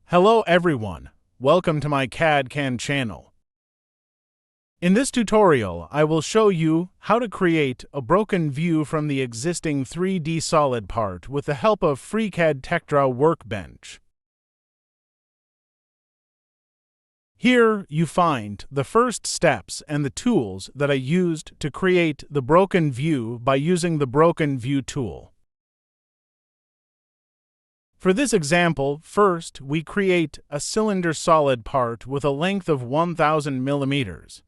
Hello everyone, welcome to my CAD/CAM channel. In this tutorial, I will show you how to create a broken view from the existing 3D solid part with the help of FreeCAD TechDraw workbench. Here you find the first steps and the tools that I used to create the broken view by using the Broken View tool. For this example, first we create a cylinder solid part with a length of 1000 millimeters.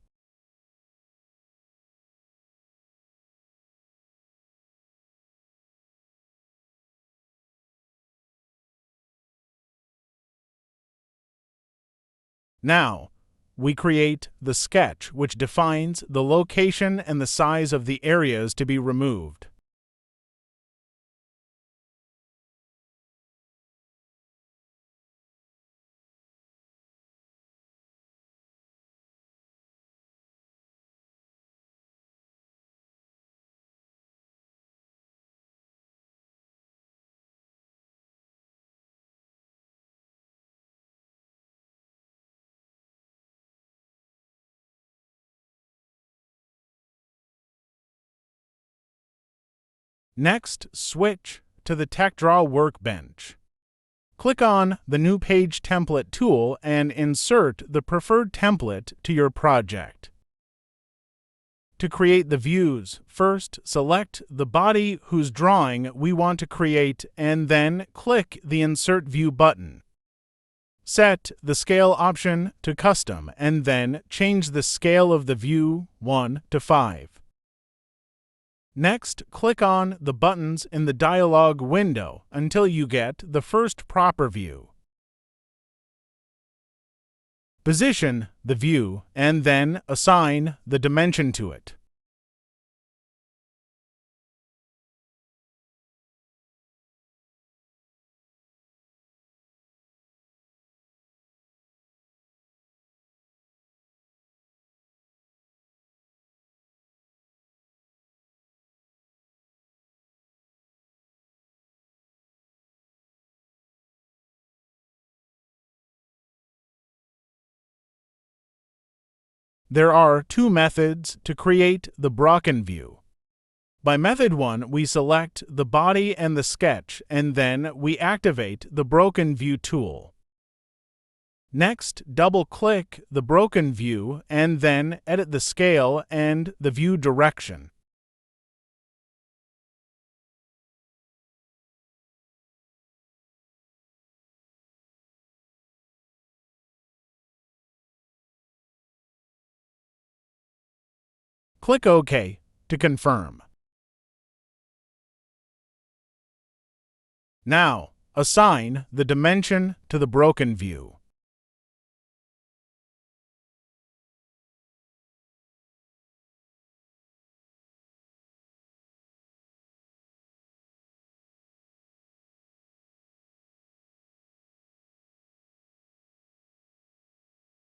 Now, we create the sketch which defines the location and the size of the areas to be removed. Next, switch to the TechDraw workbench. Click on the New Page Template tool and insert the preferred template to your project. To create the views, first select the body whose drawing we want to create and then click the Insert View button. Set the scale option to Custom and then change the scale of the view 1 to 5. Next, click on the buttons in the dialog window until you get the first proper view. Position the view and then assign the dimension to it. There are two methods to create the broken view. By method 1, we select the body and the sketch, and then we activate the Broken View tool. Next, double-click the broken view and then edit the scale and the view direction. Click OK to confirm. Now, assign the dimension to the broken view.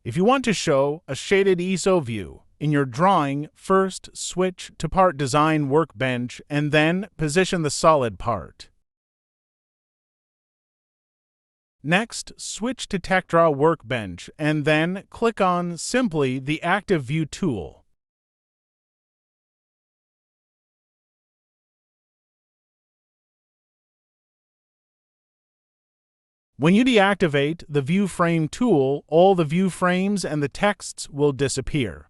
If you want to show a shaded ISO view in your drawing, first switch to Part Design workbench and then position the solid part. Next, switch to TechDraw workbench and then click on simply the Active View tool. When you deactivate the View Frame tool, all the view frames and the texts will disappear.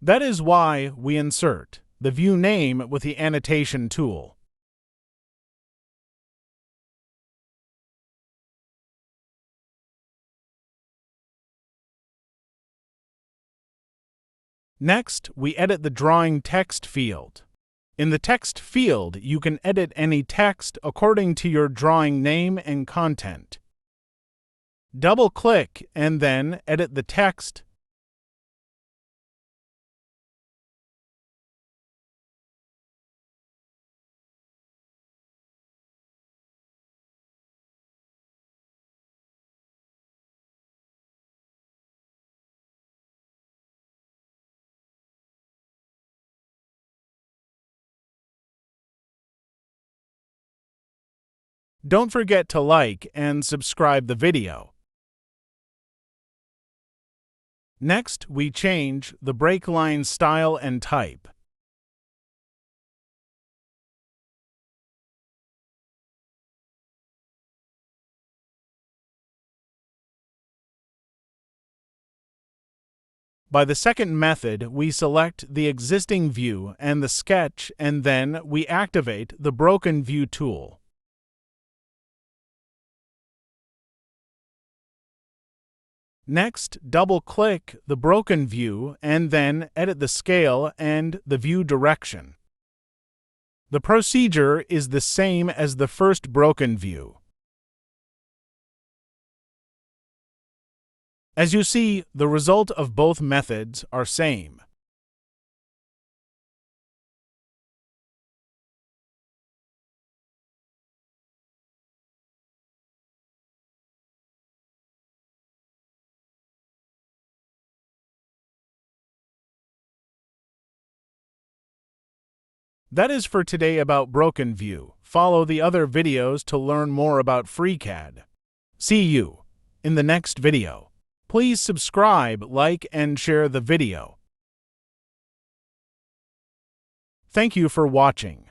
That is why we insert the view name with the Annotation tool. Next, we edit the drawing text field. In the text field, you can edit any text according to your drawing name and content. Double-click and then edit the text. Don't forget to like and subscribe the video. Next, we change the break line style and type. By the second method, we select the existing view and the sketch, and then we activate the Broken View tool. Next, double-click the broken view and then edit the scale and the view direction. The procedure is the same as the first broken view. As you see, the result of both methods are same. That is for today about Broken View. Follow the other videos to learn more about FreeCAD. See you in the next video. Please subscribe, like, and share the video. Thank you for watching.